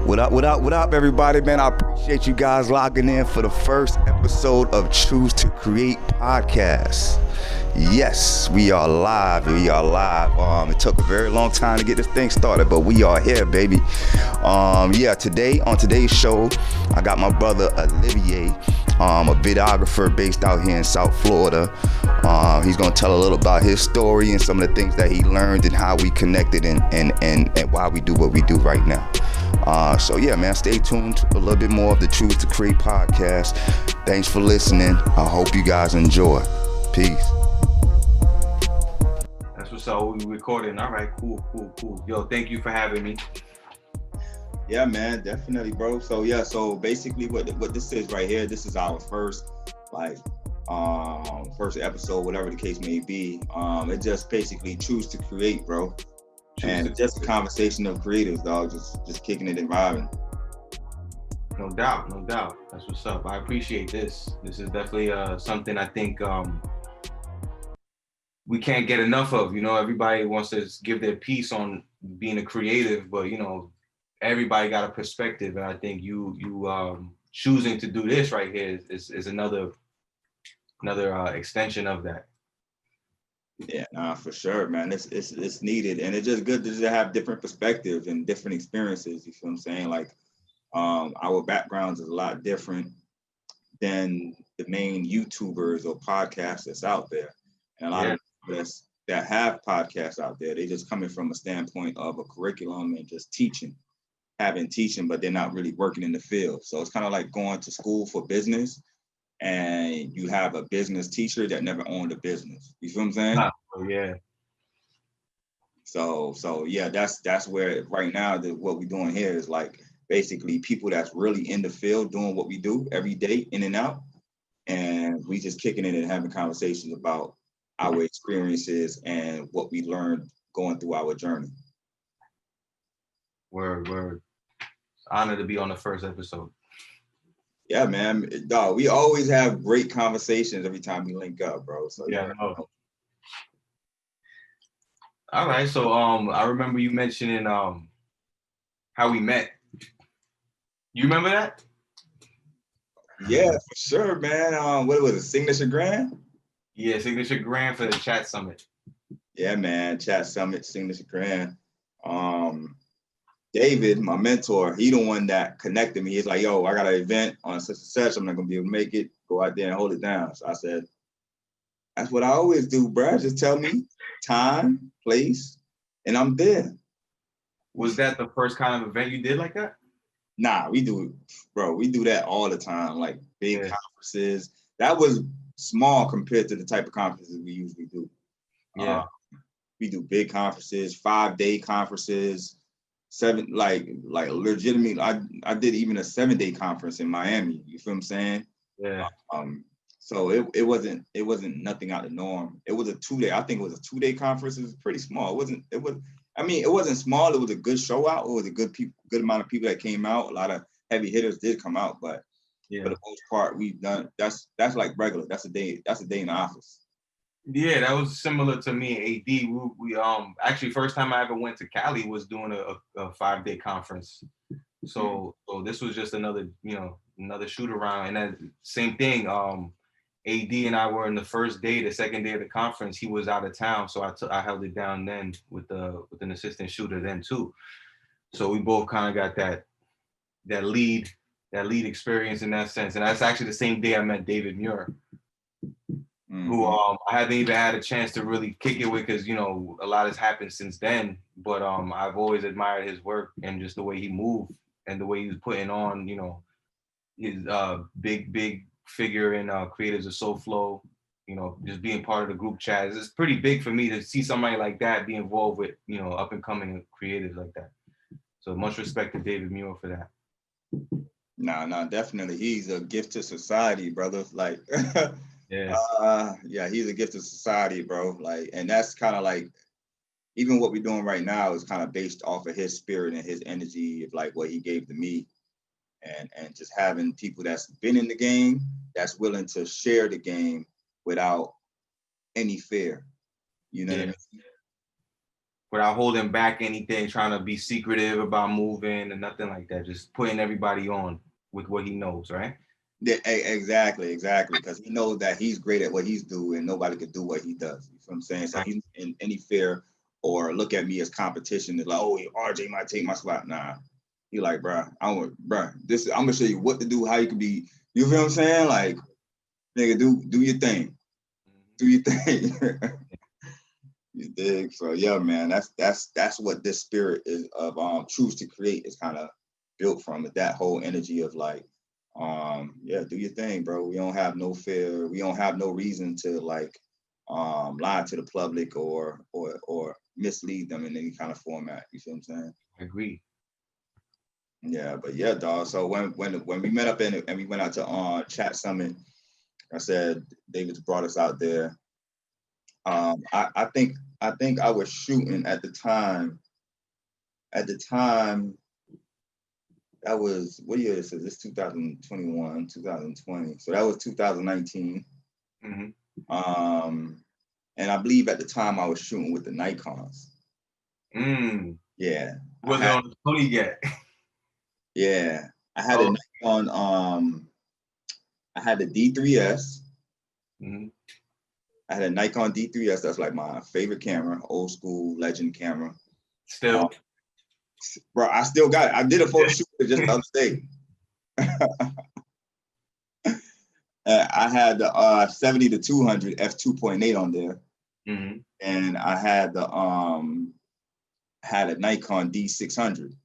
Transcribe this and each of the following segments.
What up, everybody, man? I appreciate you guys logging in for the first episode of Choose to Create podcast. Yes, we are live. It took a very long time to get this thing started, but we are here, baby. Today, on today's show, I got my brother Olivier, a videographer based out here in South Florida. He's gonna tell a little about his story and some of the things that he learned and how we connected and why we do what we do right now. Man, stay tuned to a little bit more of the Choose to Create podcast. Thanks for listening. I hope you guys enjoy. Peace. That's what's up. We recording. All right, cool. Yo, thank you for having me. Yeah, man, definitely, bro. So basically what this is right here, this is our first episode, whatever the case may be. It just basically Choose to Create, bro. And just a conversation of creatives, dog, just kicking it and vibing. No doubt. That's what's up. I appreciate this. This is definitely something I think we can't get enough of. You know, everybody wants to give their piece on being a creative, but you know, everybody got a perspective, and I think you choosing to do this right here is another extension of that. Yeah, nah, for sure, man. It's needed, and it's just good to just have different perspectives and different experiences. You feel what I'm saying? Like, our backgrounds is a lot different than the main YouTubers or podcasts that's out there, and a lot of that have podcasts out there. They just coming from a standpoint of a curriculum and just teaching, but they're not really working in the field. So it's kind of like going to school for business, and you have a business teacher that never owned a business. You feel what I'm saying? Yeah. So yeah, that's where right now what we're doing here is like basically people that's really in the field doing what we do every day, in and out, and we just kicking it and having conversations about our experiences and what we learned going through our journey. Word. Honored to be on the first episode. Yeah, man, dog. We always have great conversations every time we link up, bro. So yeah. All right. So I remember you mentioning how we met. You remember that? Yeah, for sure, man. What was it? Signature Grand? Yeah, Signature Grand for the Chat Summit. Yeah, man. Chat Summit, Signature Grand. David, my mentor, he the one that connected me. He's like, yo, I got an event on such and such. I'm not gonna be able to make it. Go out there and hold it down. So I said, that's what I always do, bro. Just tell me time, place, and I'm there. Was that the first kind of event you did like that? Nah, we do that all the time. Like big conferences. That was small compared to the type of conferences we usually do. Yeah. We do big conferences, 5-day conferences. Legitimately, I did even a 7-day conference in Miami. You feel what I'm saying? Yeah. So it wasn't nothing out of the norm. It was a 2-day. I think it was a 2-day conference. It was pretty small. It wasn't small. It was a good show out. It was a good amount of people that came out. A lot of heavy hitters did come out, but for the most part, we've done. That's like regular. That's a day in the office. Yeah, that was similar to me and AD. We actually first time I ever went to Cali was doing a 5-day conference. So this was just another shoot around, and then same thing. AD and I were in the first day. The second day of the conference, he was out of town, so I held it down then with an assistant shooter then too. So we both kind of got that lead experience in that sense, and that's actually the same day I met David Muir. Who I haven't even had a chance to really kick it with, because you know a lot has happened since then. But I've always admired his work and just the way he moved and the way he was putting on, you know, his big figure in Creatives of Soul Flow. You know, just being part of the group chat. It's pretty big for me to see somebody like that be involved with, you know, up and coming creatives like that. So much respect to David Muir for that. Nah, definitely. He's a gift to society, brother. Like. He's a gift to society, bro. Like, and that's kind of like, even what we're doing right now is kind of based off of his spirit and his energy of like what he gave to me, and just having people that's been in the game, that's willing to share the game without any fear. You know what I mean? without holding back anything, trying to be secretive about moving and nothing like that. Just putting everybody on with what he knows, right? Yeah, exactly. Because he knows that he's great at what he's doing, and nobody could do what he does. You know what I'm saying? So he's in any fear or look at me as competition. Is like, oh, RJ might take my spot. Nah, he like, bro, I'm gonna show you what to do, how you can be. You feel what I'm saying? Like, nigga, do your thing, do your thing. You dig? So yeah, man, that's what this spirit is of choose to create is kind of built from. That whole energy of like, yeah, do your thing, bro. We don't have no fear. We don't have no reason to like lie to the public or mislead them in any kind of format. You feel what I'm saying? I agree. Yeah, but yeah, dog. So when we met up and we went out to Chat Summit, I said David's brought us out there. I think I was shooting at the time. At the time, that was what year is this? This 2021, 2020. So that was 2019. And I believe at the time I was shooting with the Nikons. Yeah. Wasn't on the Tony yet. Yeah. I had a Nikon, I had the D3S. I had a Nikon D3S. That's like my favorite camera, old school legend camera. Still. Bro, I still got it. I did a photo shoot just the other day. I had the 70-200 f2.8 on there, and I had the had a Nikon D600,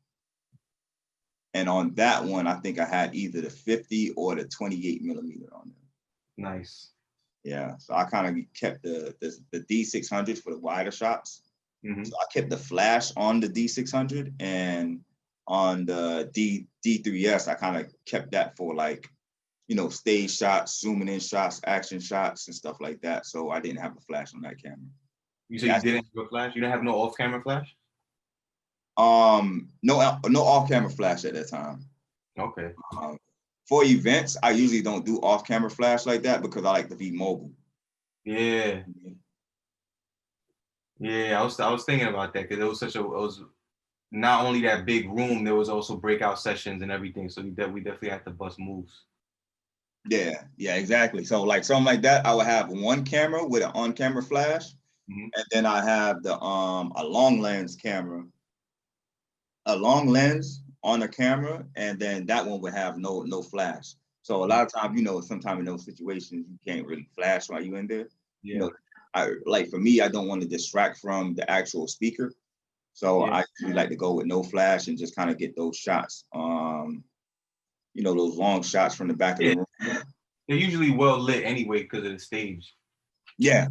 and on that one I think I had either the 50 or the 28 millimeter on there. Nice. Yeah, so I kind of kept the D600 for the wider shots. So I kept the flash on the D600, and on the D3S I kind of kept that for like, you know, stage shots, zooming in shots, action shots, and stuff like that. So I didn't have a flash on that camera. You said you didn't have a flash? You didn't have no off-camera flash? No off-camera flash at that time. Okay. For events, I usually don't do off-camera flash like that because I like to be mobile. Yeah. Yeah, I was thinking about that because it was not only that big room, there was also breakout sessions and everything. So we definitely had to bust moves. Yeah, exactly. So like something like that, I would have one camera with an on-camera flash, and then I have the a long lens camera, a long lens on a camera, and then that one would have no flash. So a lot of times, you know, sometimes in those situations, you can't really flash while you're in there. Yeah. You know, like for me, I don't want to distract from the actual speaker. So I usually like to go with no flash and just kind of get those shots. You know, those long shots from the back of the room. They're usually well lit anyway because of the stage. Yeah.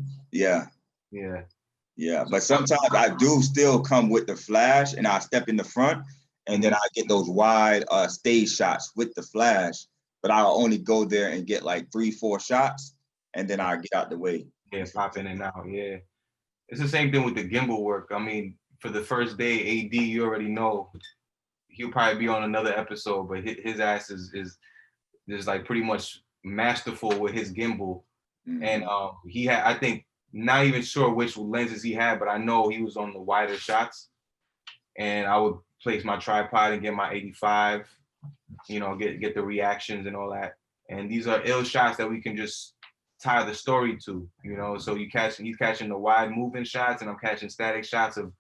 But sometimes I do still come with the flash and I step in the front and then I get those wide stage shots with the flash, but I'll only go there and get like 3-4 shots and then I'll get out the way. Yeah, pop in and out. Yeah. It's the same thing with the gimbal work. I mean, for the first day, AD, you already know he'll probably be on another episode, but his ass is just like pretty much masterful with his gimbal. And he had, I think, not even sure which lenses he had, but I know he was on the wider shots. And I would place my tripod and get my 85, you know, get the reactions and all that. And these are ill shots that we can just tie the story to, you know. So he's catching the wide moving shots, and I'm catching static shots of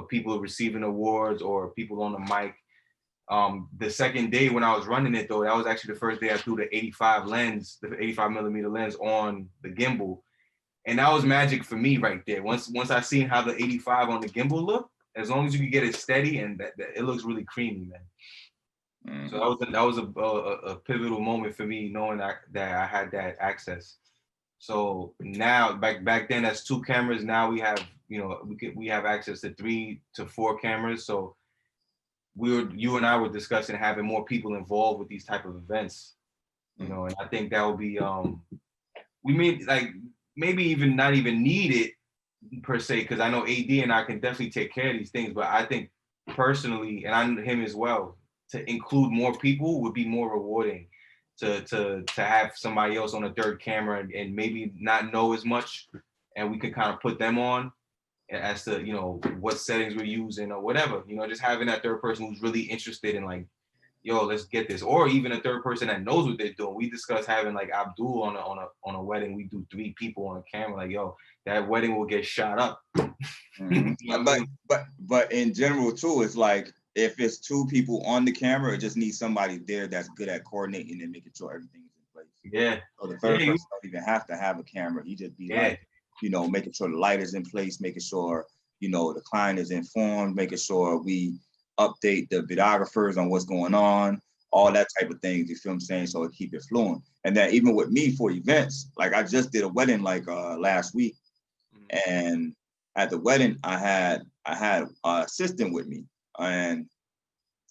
people receiving awards or people on the mic. The second day when I was running it though, that was actually the first day I threw the 85 millimeter lens on the gimbal. And that was magic for me right there. Once I seen how the 85 on the gimbal looked, as long as you can get it steady and that it looks really creamy, man. So that was a pivotal moment for me, knowing that I had that access. So now back then that's 2 cameras. Now we have, you know, we have access to 3 to 4 cameras. So you and I were discussing having more people involved with these type of events, you know, and I think that would be we mean like maybe even not even need it per se, because I know AD and I can definitely take care of these things, but I think personally, and I'm him as well, to include more people would be more rewarding. To have somebody else on a third camera and maybe not know as much, and we can kind of put them on as to, you know, what settings we're using or whatever, you know, just having that third person who's really interested in like, yo, let's get this, or even a third person that knows what they're doing. We discussed having like Abdul on a wedding. We do 3 people on a camera. Like, yo, that wedding will get shot up. Mm-hmm. You know what I mean? But in general too, it's like if it's 2 people on the camera, it just needs somebody there that's good at coordinating and making sure everything's in place. Yeah. So the third person don't even have to have a camera. He just be like, you know, making sure the light is in place, making sure, you know, the client is informed, making sure we update the videographers on what's going on, all that type of things, you feel what I'm saying? So it keep it flowing. And then even with me for events, like I just did a wedding like last week, and at the wedding I had an assistant with me, and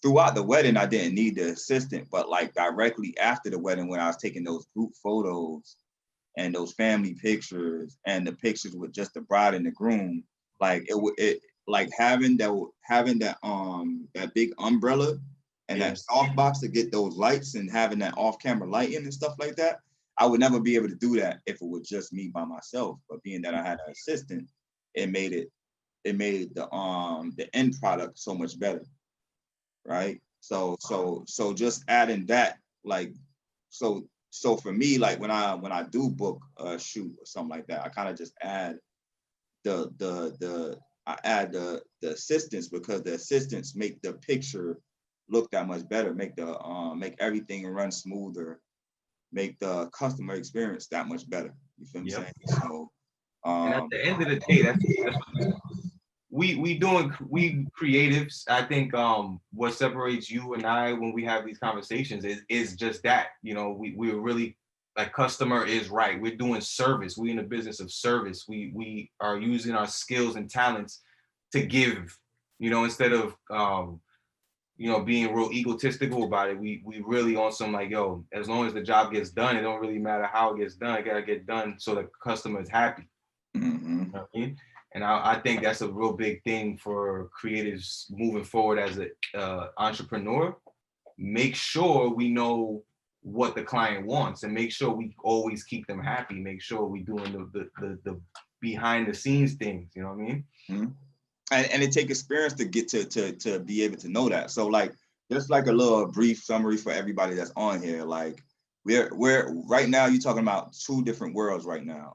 throughout the wedding I didn't need the assistant, but like directly after the wedding when I was taking those group photos and those family pictures and the pictures with just the bride and the groom, like it like having that big umbrella and that softbox to get those lights and having that off-camera lighting and stuff like that, I would never be able to do that if it was just me by myself. But being that I had an assistant, it made the end product so much better, right? So just adding that, like, so for me, like when I do book a shoot or something like that, I kind of just add the assistants, because the assistants make the picture look that much better, make everything run smoother, make the customer experience that much better. You feel what I'm saying? So and at the end of the day, that's we creatives. I think what separates you and I when we have these conversations is just that, you know, we're really like, customer is right. We're doing service. We're in the business of service. We are using our skills and talents to give, you know, instead of you know, being real egotistical about it. We really on some like, yo, as long as the job gets done, it don't really matter how it gets done. It gotta get done so the customer is happy. Mm-hmm. You know what I mean? And I think that's a real big thing for creatives moving forward as an entrepreneur. Make sure we know what the client wants and make sure we always keep them happy. Make sure we doing the behind the scenes things. You know what I mean? Mm-hmm. And it take experience to get to be able to know that. So like, just like a little brief summary for everybody that's on here, like we're right now, you're talking about 2 different worlds right now.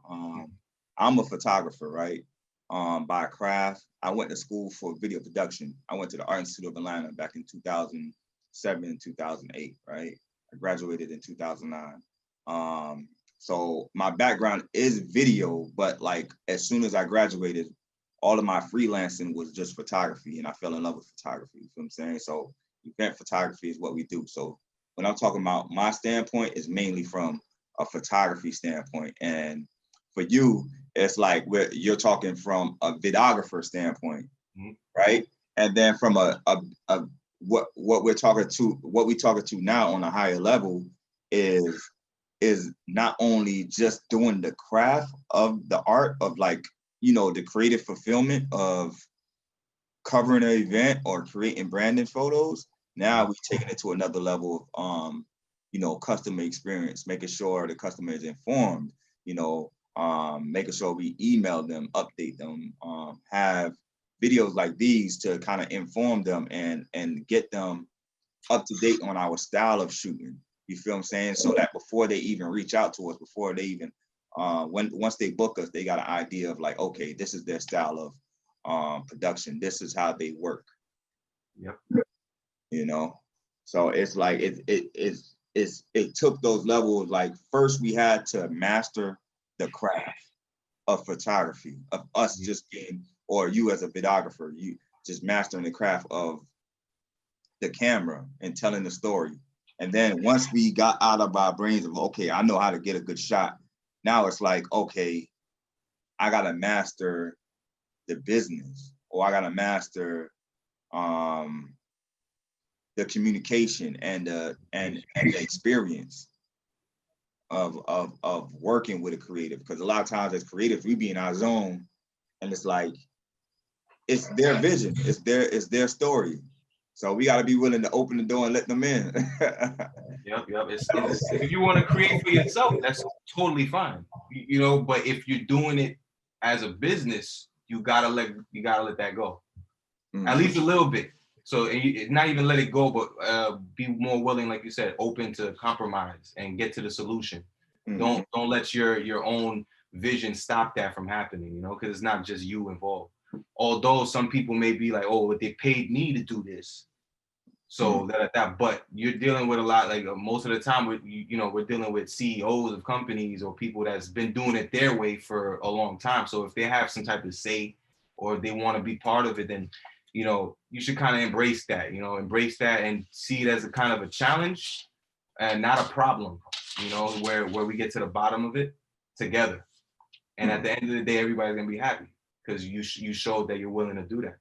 I'm a photographer, right? By craft. I went to school for video production. I went to the Art Institute of Atlanta back in 2007, 2008, right? I graduated in 2009. So my background is video, but like as soon as I graduated, all of my freelancing was just photography, and I fell in love with photography. You feel what I'm saying? So event photography is what we do. So when I'm talking about my standpoint, is mainly from a photography standpoint. And for you, it's like you're talking from a videographer standpoint, right? And then from what we talking to now on a higher level is not only just doing the craft of the art of, like, you know, the creative fulfillment of covering an event or creating branding photos. Now we're taking it to another level of you know, customer experience, making sure the customer is informed, you know, making sure we email them, update them, have videos like these to kind of inform them and get them up to date on our style of shooting. You feel what I'm saying? So that before they even reach out to us, before they even once they book us, they got an idea of like, okay, this is their style of production. This is how they work. Yep. You know, so it's like it took those levels. Like first we had to master the craft of photography, of us just being, or you as a videographer, you just mastering the craft of the camera and telling the story. And then once we got out of our brains of, okay, I know how to get a good shot. Now it's like, okay, I gotta master the business, or I gotta master the communication and the experience of working with a creative. Because a lot of times as creatives, we be in our zone, and it's like it's their vision, it's their story. So we got to be willing to open the door and let them in. Yep. If you want to create for yourself, that's totally fine. You know, but if you're doing it as a business, you gotta let that go, at least a little bit. So not even let it go, but be more willing, like you said, open to compromise and get to the solution. Don't let your own vision stop that from happening, you know, because it's not just you involved. Although some people may be like, oh, they paid me to do this. So but you're dealing with a lot, like most of the time, we're dealing with CEOs of companies or people that's been doing it their way for a long time. So if they have some type of say or they want to be part of it, then, you know, you should kind of embrace that and see it as a kind of a challenge and not a problem, you know, where we get to the bottom of it together. And at the end of the day, everybody's going to be happy because you showed that you're willing to do that.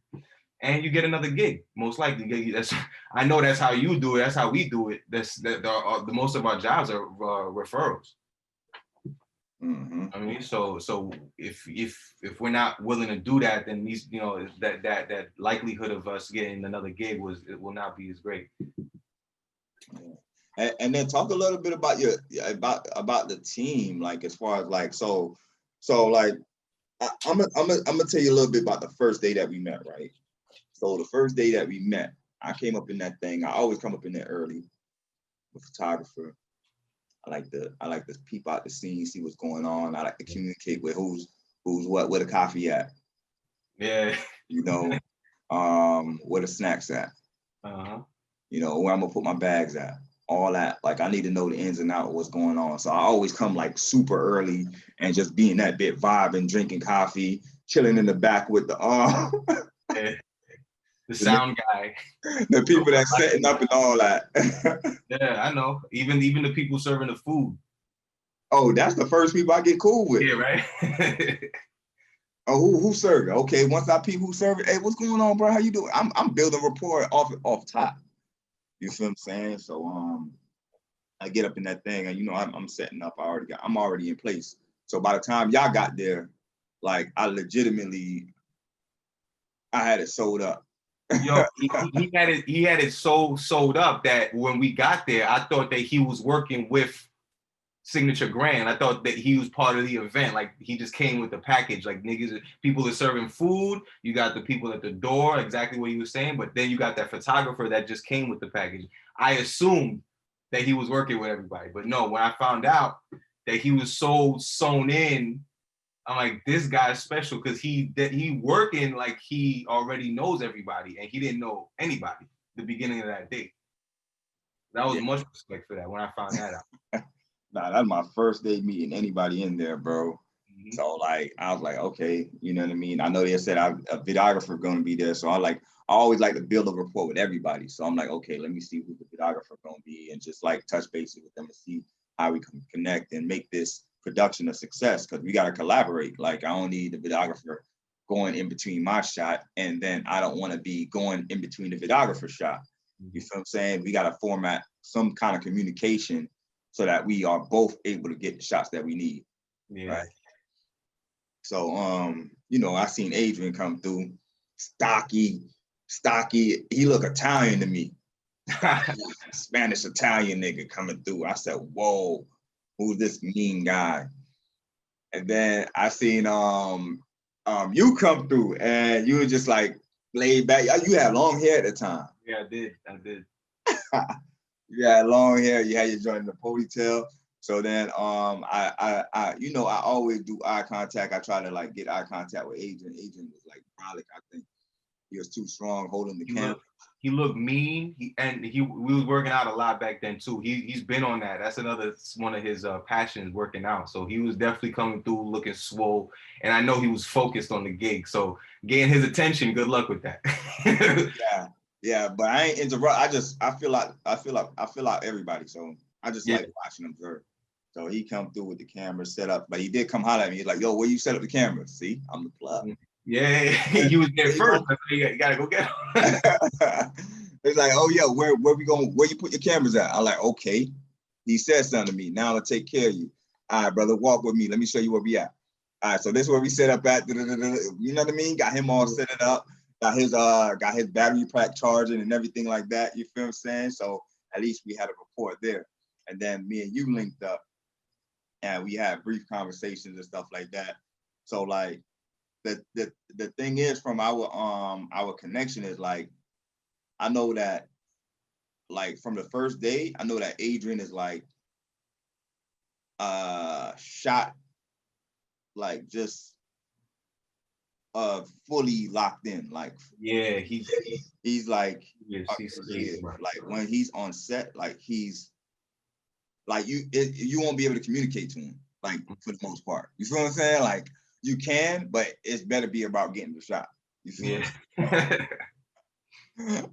And you get another gig, most likely. I know that's how you do it. That's how we do it. The most of our jobs are referrals. I mean, so if we're not willing to do that, then these, you know, that likelihood of us getting another gig will not be as great. And then talk a little bit about about the team, like as far as like so like I'm gonna tell you a little bit about the first day that we met, right? So the first day that we met, I came up in that thing. I always come up in there early with photographer. I like to peep out the scene, see what's going on. I like to communicate with who's what, where the coffee at. Yeah. You know, where the snacks at. You know, where I'm gonna put my bags at. All that. Like I need to know the ins and outs of what's going on. So I always come like super early and just being that bit vibing, drinking coffee, chilling in the back with the the sound guy, the people that's setting up and all that. Yeah, I know. Even the people serving the food. Oh, that's the first people I get cool with. Yeah, right. Oh, who served it? Okay, once I peep who served it, hey, what's going on, bro? How you doing? I'm building rapport off top. You feel what I'm saying? So I get up in that thing and you know I'm setting up. I'm already in place. So by the time y'all got there, like I had it sold up. Yo, he had it so sold up that when we got there, I thought that he was working with Signature Grand. I thought that he was part of the event. Like he just came with the package. Like niggas, people are serving food. You got the people at the door, exactly what he was saying. But then you got that photographer that just came with the package. I assumed that he was working with everybody, but no. When I found out that he was so sewn in, I'm like, this guy's special because he working like he already knows everybody and he didn't know anybody the beginning of that day. That was much respect for that when I found that out. Nah, that's my first day meeting anybody in there, bro. So like, I was like, okay, you know what I mean? I know they said a videographer going to be there. So I always like to build a rapport with everybody. So I'm like, okay, let me see who the videographer going to be and just like touch base with them and see how we can connect and make this production a success because we got to collaborate. Like I don't need the videographer going in between my shot and then I don't want to be going in between the videographer shot. You feel what I'm saying? We got to format some kind of communication so that we are both able to get the shots that we need. Yeah. Right. So you know, I seen Adrian come through, stocky. He look Italian to me. Spanish Italian nigga coming through. I said, whoa, who's this mean guy? And then I seen you come through and you were just like laid back. You had long hair at the time. Yeah, I did. You had long hair, you had your joint in the ponytail. So then I you know, I always do eye contact. I try to like get eye contact with Adrian. Adrian was like brolic. I think he was too strong holding the camera. He looked mean. We was working out a lot back then too. He's been on that. That's another one of his passions, working out. So he was definitely coming through looking swole. And I know he was focused on the gig. So getting his attention, good luck with that. Yeah, but I ain't interrupt. I feel like everybody. So I just like watching him observe. So he come through with the camera set up, but he did come holler at me. He's like, yo, where you set up the camera? See, I'm the plug. Yeah, he was there first. You gotta go get him. It's like, oh yeah, where we going? Where you put your cameras at? I'm like, okay. He said something to me. Now I'll take care of you. All right, brother, walk with me. Let me show you where we at. All right, so this is where we set up at. You know what I mean? Got him all set it up. Got his battery pack charging and everything like that. You feel what I'm saying? So at least we had a rapport there. And then me and you linked up and we had brief conversations and stuff like that. So like the thing is, from our connection is like, I know that like from the first day, I know that Adrian is like shot, like just fully locked in. Like Yeah, he's like he's like when he's on set, like he's like you won't be able to communicate to him, like for the most part. You feel what I'm saying? Like you can, but it's better be about getting the shot. You feel yeah.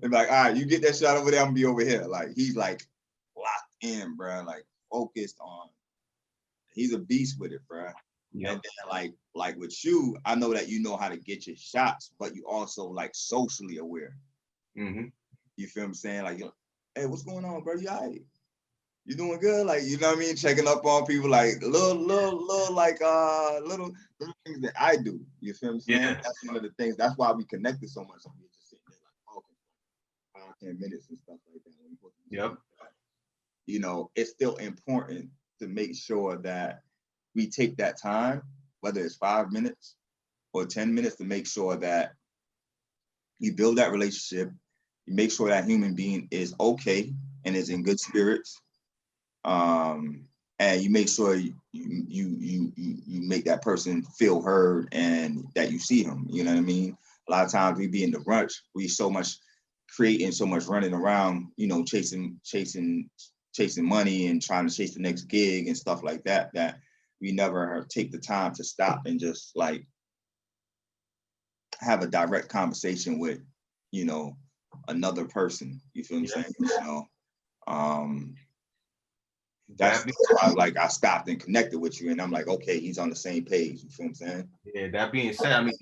And like, all right, you get that shot over there, I'm gonna be over here. Like he's like locked in, bro. Like focused on. He's a beast with it, bro. Yep. And then like with you, I know that you know how to get your shots, but you also like socially aware. Mm-hmm. You feel what I'm saying? Like, hey, what's going on, bro? You all right? You doing good? Like, you know what I mean? Checking up on people, like little things that I do. You feel what I'm saying? Yeah. That's one of the things. That's why we connected so much. We just sitting there like talking 5-10 minutes and stuff like that. Yep. You know, it's still important to make sure that we take that time, whether it's 5 minutes or 10 minutes, to make sure that you build that relationship, you make sure that human being is okay and is in good spirits, and you make sure you make that person feel heard and that you see him. You know what I mean? A lot of times we be in the rush, we so much creating, so much running around, you know, chasing money and trying to chase the next gig and stuff like that, that we never take the time to stop and just like have a direct conversation with, you know, another person. You feel what I'm saying? You know, that's why like I stopped and connected with you, and I'm like, okay, he's on the same page. You feel what I'm saying? Yeah. That being said, I mean,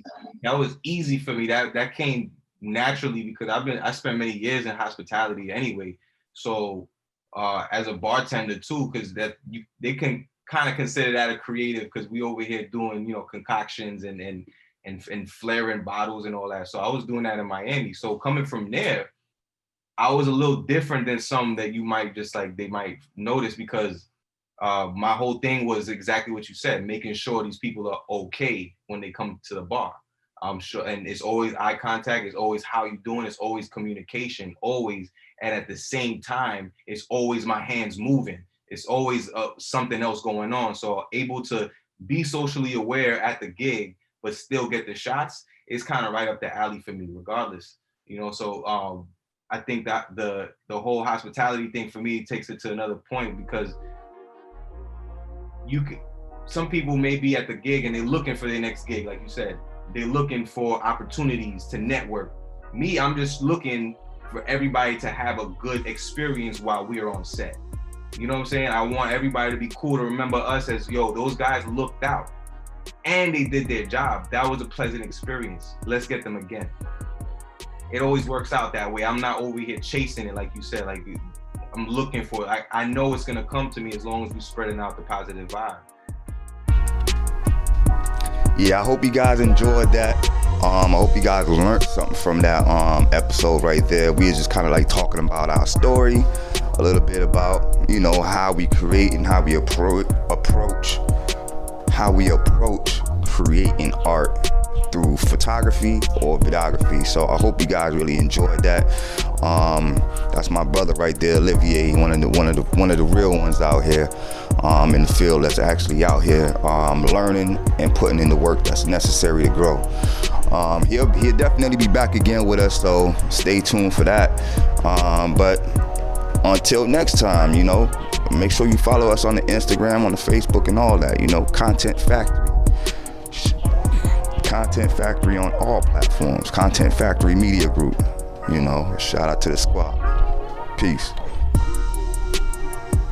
that was easy for me. That came naturally because I spent many years in hospitality anyway. So as a bartender too, because they can kind of consider that a creative, because we over here doing, you know, concoctions and flaring bottles and all that. So I was doing that in Miami. So coming from there, I was a little different than some that you might just like, they might notice, because my whole thing was exactly what you said, making sure these people are okay when they come to the bar. I'm sure, and it's always eye contact, it's always how you doing, it's always communication, always. And at the same time, it's always my hands moving. It's always something else going on. So able to be socially aware at the gig, but still get the shots, is kind of right up the alley for me, regardless. You know, so I think that the whole hospitality thing for me takes it to another point, because some people may be at the gig and they're looking for their next gig, like you said. They're looking for opportunities to network. Me, I'm just looking for everybody to have a good experience while we're on set. You know what I'm saying? I want everybody to be cool, to remember us as, yo, those guys looked out and they did their job. That was a pleasant experience. Let's get them again. It always works out that way. I'm not over here chasing it, like you said. Like, I'm looking for it. I know it's gonna come to me as long as we're spreading out the positive vibe. Yeah, I hope you guys enjoyed that. I hope you guys learned something from that episode right there. We were just kind of like talking about our story, a little bit about, you know, how we create and how we approach creating art through photography or videography. So I hope you guys really enjoyed that. That's my brother right there, Olivier, one of the real ones out here in the field, that's actually out here learning and putting in the work that's necessary to grow. He'll definitely be back again with us, so stay tuned for that. But until next time, you know, make sure you follow us on the Instagram, on the Facebook, and all that. You know, Content Factory on all platforms. Content Factory Media Group. You know, shout out to the squad. Peace.